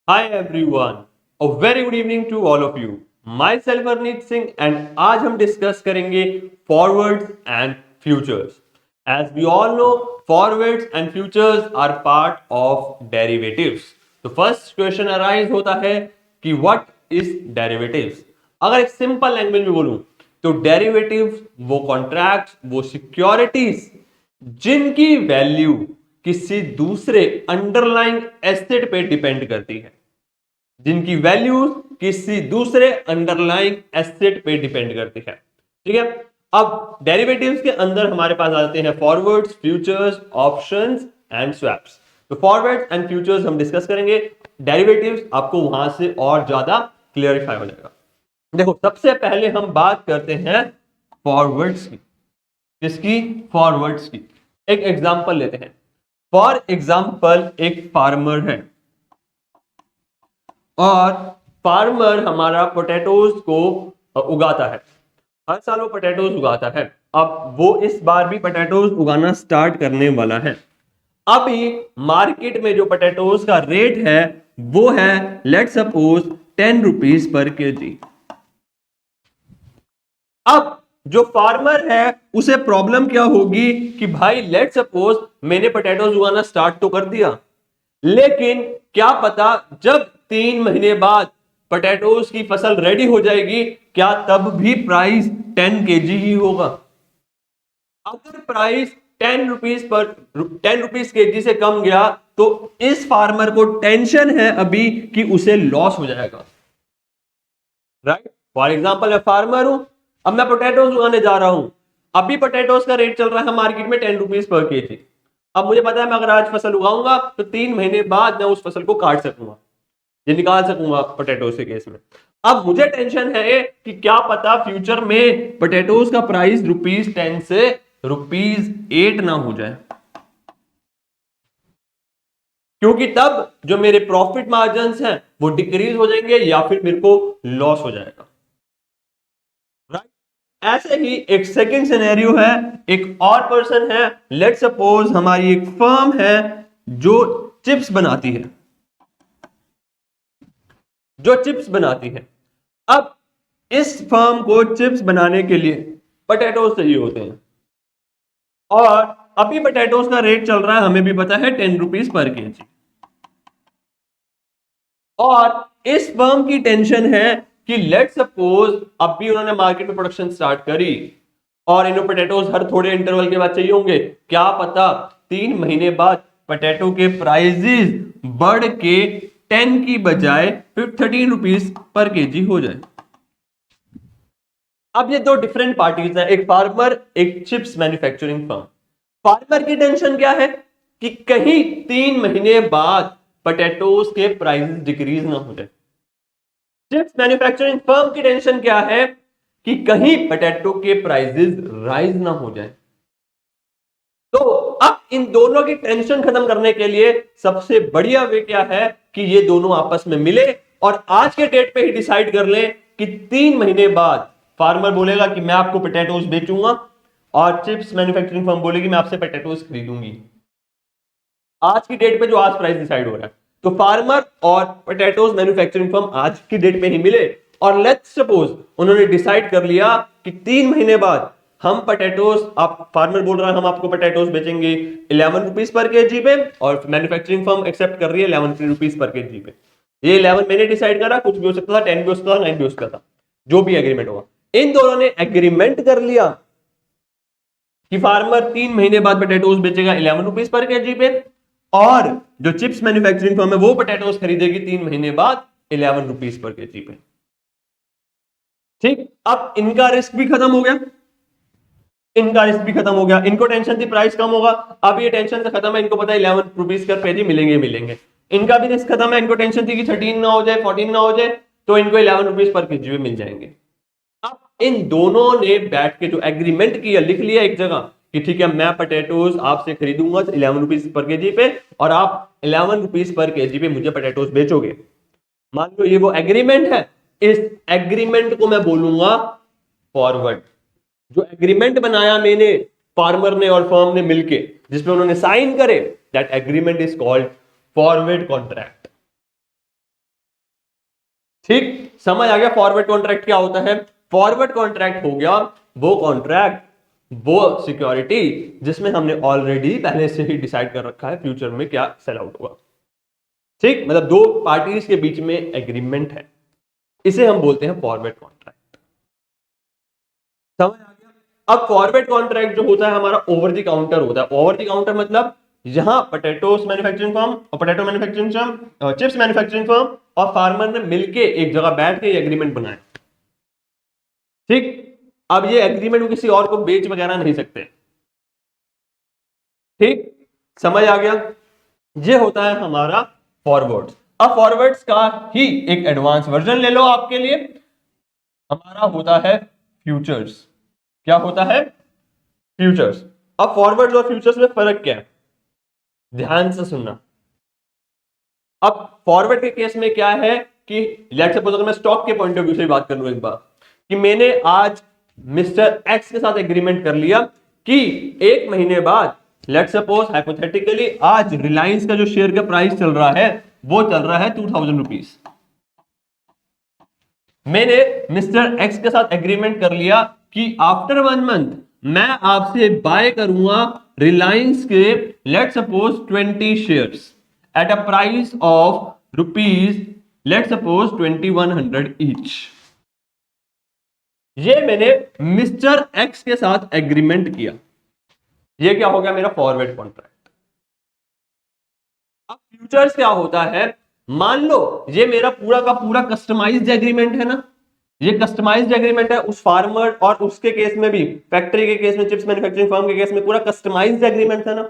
Hi everyone, a very good evening to all of you. Myself Arneet Singh and आज हम discuss करेंगे forwards and futures. As we all know, forwards and futures are part of derivatives. तो first question arise होता है कि what is derivatives? अगर एक simple language में बोलूं तो डेरिवेटिव्स वो कॉन्ट्रैक्ट्स वो सिक्योरिटीज जिनकी वैल्यू किसी दूसरे अंडरलाइंग एसेट पे डिपेंड करती है, जिनकी वैल्यूज किसी दूसरे अंडरलाइंग एसेट पे डिपेंड करती है। ठीक है, अब डेरिवेटिव्स के अंदर हमारे पास आते हैं forwards, futures, options and swaps. तो फॉरवर्ड्स एंड फ्यूचर्स हम डिस्कस करेंगे, डेरिवेटिव्स आपको वहां से और ज्यादा क्लियरिफाई हो जाएगा। देखो, सबसे पहले हम बात करते हैं फॉरवर्ड्स की। किसकी? फॉरवर्ड्स की। एक एग्जांपल लेते हैं। फॉर एग्जांपल एक फार्मर है और फार्मर हमारा पोटैटोज को उगाता है। हर साल वो पोटैटोज उगाता है। अब वो इस बार भी पोटैटोज उगाना स्टार्ट करने वाला है। अभी मार्केट में जो पोटैटोज का रेट है वो है let suppose 10 rupees per KG. अब जो फार्मर है उसे प्रॉब्लम क्या होगी कि भाई लेट सपोज मैंने पोटैटोज उगाना स्टार्ट तो कर दिया, लेकिन क्या पता जब 3 महीने बाद पोटैटोज की फसल रेडी हो जाएगी, क्या तब भी प्राइस 10 kg ही होगा? अगर प्राइस 10 रुपीज केजी से कम गया तो इस फार्मर को टेंशन है अभी कि उसे लॉस हो जाएगा। राइट? फॉर एग्जाम्पल मैं फार्मर हूं, अब मैं पोटैटोज उगाने जा रहा हूं। अभी पोटैटोज का रेट चल रहा है मार्केट में 10 रुपीज पर केजी। अब मुझे पता है मैं अगर आज फसल उगाऊंगा तो 3 महीने बाद मैं उस फसल को काट सकूंगा, ये निकाल सकूंगा पोटैटोज के केस में। अब मुझे टेंशन है कि क्या पता फ्यूचर में पोटैटोज का प्राइस ₹10 से ₹8 ना हो जाए, क्योंकि तब जो मेरे प्रॉफिट मार्जिन हैं वो डिक्रीज हो जाएंगे या फिर मेरे को लॉस हो जाएगा। राइट? ऐसे ही एक सेकंड सिनेरियो है, एक और पर्सन है, लेट सपोज हमारी एक फर्म है जो चिप्स बनाती है, अब इस फर्म को चिप्स बनाने के लिए पोटैटोज चाहिए होते हैं और अभी पोटैटोज का रेट चल रहा है, हमें भी पता है 10 रुपीज पर केजी। और इस फर्म की टेंशन है कि लेट सपोज अभी उन्होंने मार्केट में प्रोडक्शन स्टार्ट करी और इन्हें पोटैटोज हर थोड़े इंटरवल के बाद चाहिए होंगे। क्या पता 3 महीने बाद पोटैटो के प्राइसेस बढ़ के 10 की बजाय 13 रुपीज पर केजी हो जाए। अब ये दो डिफरेंट पार्टीज हैं, एक फार्मर एक चिप्स मैन्युफैक्चरिंग फर्म। फार्मर की टेंशन क्या है कि कहीं 3 महीने बाद पोटैटोज के प्राइसेस डिक्रीज ना हो जाए। चिप्स मैन्युफैक्चरिंग फर्म की टेंशन क्या है कि कहीं पोटैटो के प्राइसेस राइज ना हो जाए। तो अब इन दोनों की टेंशन खत्म करने के लिए सबसे बढ़िया वे क्या है कि ये दोनों आपस में मिले और आज के डेट पे ही डिसाइड कर ले कि 3 महीने बाद फार्मर बोलेगा कि मैं आपको पोटैटोज बेचूंगा और चिप्स मैन्युफैक्चरिंग फर्म बोलेगी मैं आपसे पोटैटोज खरीदूंगी। आज की डेट पे जो आज प्राइस डिसाइड हो रहा है, तो फार्मर और पोटैटोज मैन्युफैक्चरिंग फर्म आज की डेट में ही मिले और लेट्स सपोज उन्होंने डिसाइड कर लिया कि 3 महीने बाद हम पोटैटोज, आप फार्मर बोल रहा है हम आपको पोटैटोज बेचेंगे 11 रुपीज पर केजी पे और मैन्युफैक्चरिंग फर्म एक्सेप्ट कर रही है 11 रुपीज पर केजी पे। ये 11 मैंने डिसाइड करा, कुछ भी हो सकता था, 10 भी हो सकता था, 9 भी हो सकता था, जो भी एग्रीमेंट होगा। इन दोनों ने एग्रीमेंट कर लिया कि फार्मर 3 महीने बाद पोटैटोज बेचेगा 11 रुपीज पर केजी पे और जो चिप्स मैन्युफैक्चरिंग फर्म है वो पोटैटोज खरीदेगी 3 महीने बाद 11 रुपीज पर केजी पे। ठीक, अब इनका रिस्क भी खत्म हो गया, इनको टेंशन थी प्राइस कम होगा, अब ये टेंशन से खत्म है, इनको पता है 11 रुपीज का पेजी मिलेंगे। इनका भी रिस्क खत्म है, इनको टेंशन थी कि 13 ना हो जाए, 14 ना हो जाए, तो इनको 11 रुपीज पर केजी में मिल जाएंगे। अब इन दोनों ने बैठ के जो एग्रीमेंट किया, लिख लिया एक जगह कि ठीक है मैं पोटैटोज आपसे खरीदूंगा 11 रुपीज पर केजी पे और आप 11 रुपीज पर केजी पे मुझे पोटैटोज बेचोगे। मान लो ये वो एग्रीमेंट है, इस एग्रीमेंट को मैं बोलूंगा फॉरवर्ड। जो एग्रीमेंट बनाया मैंने, फार्मर ने और फर्म ने मिलके, जिसमें उन्होंने साइन करे, that agreement is called forward contract. ठीक, समझ आ गया फॉरवर्ड कॉन्ट्रैक्ट क्या होता है? फॉरवर्ड कॉन्ट्रैक्ट हो गया वो कॉन्ट्रैक्ट, वो सिक्योरिटी जिसमें हमने ऑलरेडी पहले से ही डिसाइड कर रखा है फ्यूचर में क्या सेल आउट होगा। ठीक, मतलब दो पार्टीज के बीच में एग्रीमेंट है, इसे हम बोलते हैं फॉरवर्ड कॉन्ट्रैक्ट। समझ आ गया? अब फॉरवर्ड कॉन्ट्रैक्ट जो होता है हमारा ओवर द काउंटर होता है। ओवर द काउंटर मतलब जहां पोटैटोस मैन्युफैक्चरिंग फर्म और potato manufacturing firm, chips manufacturing firm और फार्मर ने मिलके एक जगह बैठ के एग्रीमेंट बनाया। ठीक, अब ये एग्रीमेंट किसी और को बेच वगैरह नहीं सकते। ठीक, समझ आ गया? ये होता है हमारा फॉरवर्ड्स। अब फॉरवर्ड्स का ही एक एडवांस वर्जन ले लो आपके लिए, हमारा होता है फ्यूचर्स। क्या होता है? फ्यूचर्स। अब फॉरवर्ड्स और फ्यूचर्स में फर्क क्या है, ध्यान से सुनना। अब फॉरवर्ड के केस में क्या है कि लेट्स सपोज अगर मैं स्टॉक के पॉइंट ऑफ व्यू से बात कर लूं एक बार, कि मैंने आज मिस्टर एक्स के साथ एग्रीमेंट कर लिया कि एक महीने बाद, लेट्स सपोज हाइपोथेटिकली, आज रिलायंस का जो शेयर का प्राइस चल रहा है वो चल रहा है 2000 रुपीज। मैंने मिस्टर एक्स के साथ एग्रीमेंट कर लिया कि आफ्टर 1 मंथ मैं आपसे बाय करूंगा रिलायंस के let's suppose 20 shares at a price of rupees let's suppose 2100 each. ये मैंने मिस्टर एक्स के साथ एग्रीमेंट किया, ये क्या हो गया मेरा फॉरवर्ड कॉन्ट्रैक्ट। अब फ्यूचर्स क्या होता है, मान लो ये मेरा पूरा का पूरा कस्टमाइज्ड एग्रीमेंट है ना, ये कस्टमाइज्ड एग्रीमेंट है उस फार्मर और उसके केस में भी, फैक्ट्री के केस में, चिप्स मैन्युफैक्चरिंग फर्म के केस में पूरा कस्टमाइज्ड एग्रीमेंट है ना।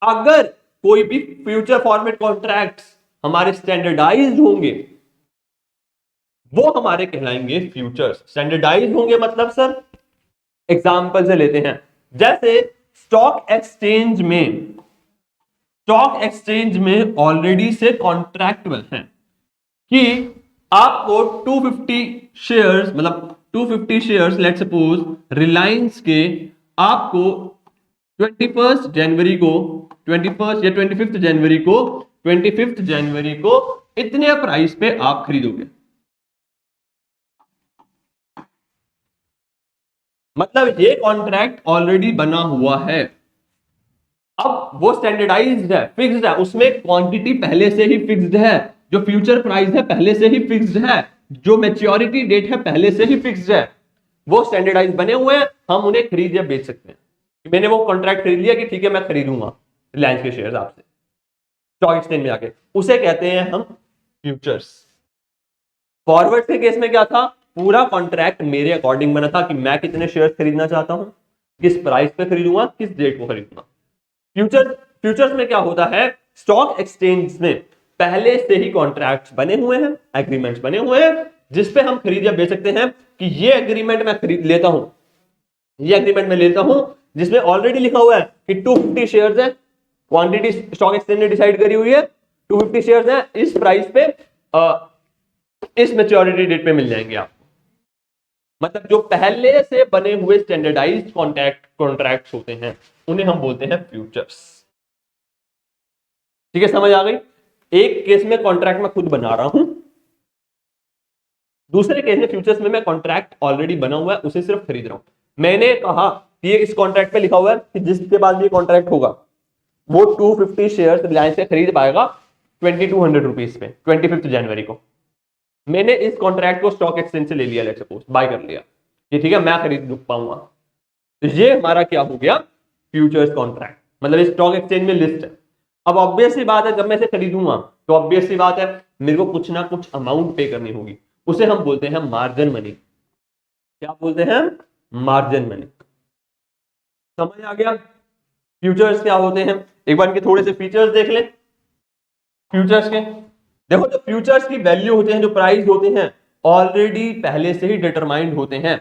अगर कोई भी फ्यूचर फॉर्मेट कॉन्ट्रैक्ट्स हमारे स्टैंडर्डाइज्ड होंगे वो हमारे कहलाएंगे फ्यूचर्स। स्टैंडर्डाइज्ड होंगे मतलब सर, एग्जांपल से लेते हैं, जैसे स्टॉक एक्सचेंज में ऑलरेडी से कॉन्ट्रैक्टबल है कि आपको 250 शेयर्स, मतलब 250 शेयर्स लेट्स सपोज रिलायंस के आपको 21 जनवरी को, 21 या 25 जनवरी को इतने प्राइस पे आप खरीदोगे। मतलब ये कॉन्ट्रैक्ट ऑलरेडी बना हुआ है। अब वो स्टैंडर्डाइज्ड है, फिक्स्ड है, उसमें क्वांटिटी पहले से ही फिक्स्ड है, जो फ्यूचर प्राइस है पहले से ही फिक्स्ड है, जो मैच्योरिटी डेट है पहले से ही फिक्स्ड है। वो स्टैंडर्डाइज बने हुए हैं, हम उन्हें खरीद या बेच सकते हैं। मैंने वो कॉन्ट्रैक्ट खरीद लिया कि ठीक है मैं खरीदूंगा रिलायंस के शेयर्स आपसे स्टॉक एक्सचेंज में आके, उसे कहते हैं हम फ्यूचर्स। फॉरवर्ड के केस में क्या था, पूरा कॉन्ट्रैक्ट मेरे अकॉर्डिंग बना था कि मैं कितने शेयर्स खरीदना चाहता हूं, किस प्राइस पे खरीदूंगा, किस डेट को खरीदूंगा। फ्यूचर्स में क्या होता है, स्टॉक एक्सचेंज में पहले से ही कॉन्ट्रैक्ट्स बने हुए हैं, एग्रीमेंट्स बने हुए हैं, जिसपे हम खरीद या बेच सकते हैं कि ये एग्रीमेंट मैं खरीद लेता हूं, ये एग्रीमेंट मैं लेता हूं जिसमें ऑलरेडी लिखा हुआ है कि 250 शेयर्स है, क्वांटिटी स्टॉक एक्सचेंज ने डिसाइड करी हुई है, 250 शेयर्स है, इस प्राइस पे इस मैच्योरिटी डेट पे मिल जाएंगे आपको। मतलब जो पहले से बने हुए स्टैंडर्डाइज्ड कॉन्ट्रैक्ट्स होते हैं उन्हें हम बोलते हैं फ्यूचर्स। ठीक है, समझ आ गई? एक केस में कॉन्ट्रैक्ट मैं खुद बना रहा हूं, दूसरे केस में फ्यूचर्स में मैं कॉन्ट्रैक्ट ऑलरेडी बना हुआ है, उसे सिर्फ खरीद रहा हूं। मैंने कहा कि ये इस कॉन्ट्रैक्ट पे लिखा हुआ है कि जिसके बाद ये कॉन्ट्रैक्ट होगा वो 250 शेयर्स रिलायंस से खरीद पाएगा 2200 रुपीज पे 25 जनवरी को। मैंने इस कॉन्ट्रैक्ट को स्टॉक एक्सचेंज से ले लिया, लेट्स सपोज बाय कर लिया कि ठीक है मैं खरीद पाऊंगा, तो ये हमारा क्या हो गया, फ्यूचर्स कॉन्ट्रैक्ट। मतलब इस स्टॉक एक्सचेंज में लिस्ट है। अब ऑब्वियस सी बात है, जब मैं इसे खरीदूंगा तो ऑब्वियस सी बात है मेरे को कुछ ना कुछ अमाउंट पे करनी होगी, उसे हम बोलते हैं मार्जिन मनी। क्या बोलते हैं, मार्जिन मनी। समझ आ गया? फ्यूचर्स क्या होते हैं, एक बार इनके थोड़े से फीचर्स देख लें। फ्यूचर्स के देखो, जो फ्यूचर्स की वैल्यू होते हैं, जो प्राइस होते हैं, ऑलरेडी पहले से ही डिटरमाइंड होते हैं।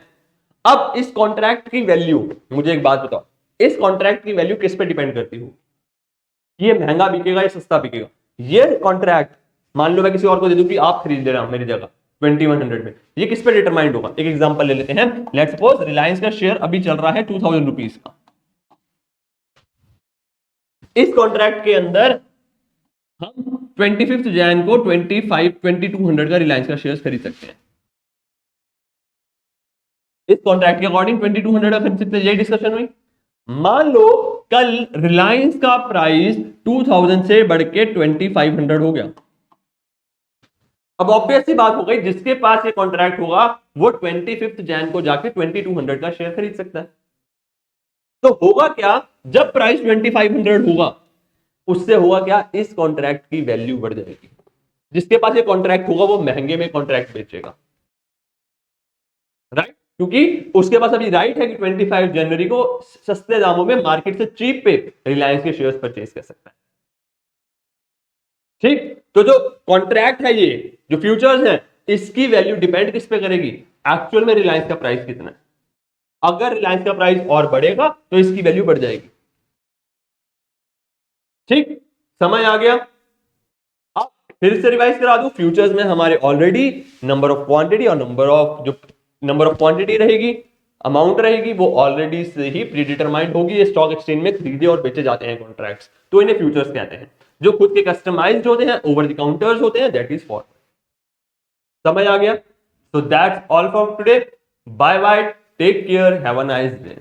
अब इस कॉन्ट्रैक्ट की वैल्यू, मुझे एक बात बताओ, इस कॉन्ट्रैक्ट की वैल्यू किस पे डिपेंड करती हो, ये महंगा बिकेगा या सस्ता बिकेगा? ये कॉन्ट्रैक्ट मान लो मैं किसी और को दे दूं कि आप खरीद ले रहा हूं मेरी जगह 2100 में, ये किस पे डिटरमाइंड होगा? एक एग्जांपल ले लेते हैं, लेट्स सपोज रिलायंस का शेयर अभी चल रहा है 2000 रुपीज का। इस कॉन्ट्रैक्ट के अंदर हम 25 जैन को 2200 का रिलायंस का शेयर खरीद सकते हैं। इस कॉन्ट्रैक्ट के अकॉर्डिंग 2200 का खरीद सकते हैं, यही डिस्कशन हुई। मान लो कल रिलायंस का प्राइस 2000 से बढ़ के 2500 हो गया। अब ऑब्वियस सी बात हो गई, जिसके पास ये कॉन्ट्रैक्ट होगा वो 25 जैन को जाके 2200 का शेयर खरीद सकता है। तो होगा क्या, जब प्राइस 2500 होगा उससे होगा क्या, इस कॉन्ट्रैक्ट की वैल्यू बढ़ जाएगी। जिसके पास ये कॉन्ट्रैक्ट होगा वो महंगे में कॉन्ट्रैक्ट बेचेगा, राइट, क्योंकि उसके पास अभी राइट है कि 25 जनवरी को सस्ते दामों में मार्केट से चीप पे रिलायंस के शेयर्स परचेज कर सकता है। ठीक, तो जो कॉन्ट्रैक्ट है, ये जो फ्यूचर्स है, इसकी वैल्यू डिपेंड किस पे करेगी, एक्चुअल में रिलायंस का प्राइस कितना है। अगर रिलायंस का प्राइस और बढ़ेगा तो इसकी वैल्यू बढ़ जाएगी। ठीक, समय आ गया। अब फिर से रिवाइज करा दूं, फ्यूचर्स में हमारे ऑलरेडी नंबर ऑफ क्वांटिटी और नंबर ऑफ क्वांटिटी रहेगी, अमाउंट रहेगी, वो ऑलरेडी से ही प्री डिटरमाइंड होगी। ये स्टॉक एक्सचेंज में खरीदे और बेचे जाते हैं कॉन्ट्रैक्ट्स, तो इन्हें फ्यूचर्स कहते हैं। जो खुद के कस्टमाइज्ड होते हैं, ओवर द काउंटर्स होते हैं, दैट इज फॉरवर्ड। समझ आ गया? So that's all for today. Bye bye, take care, have a nice day.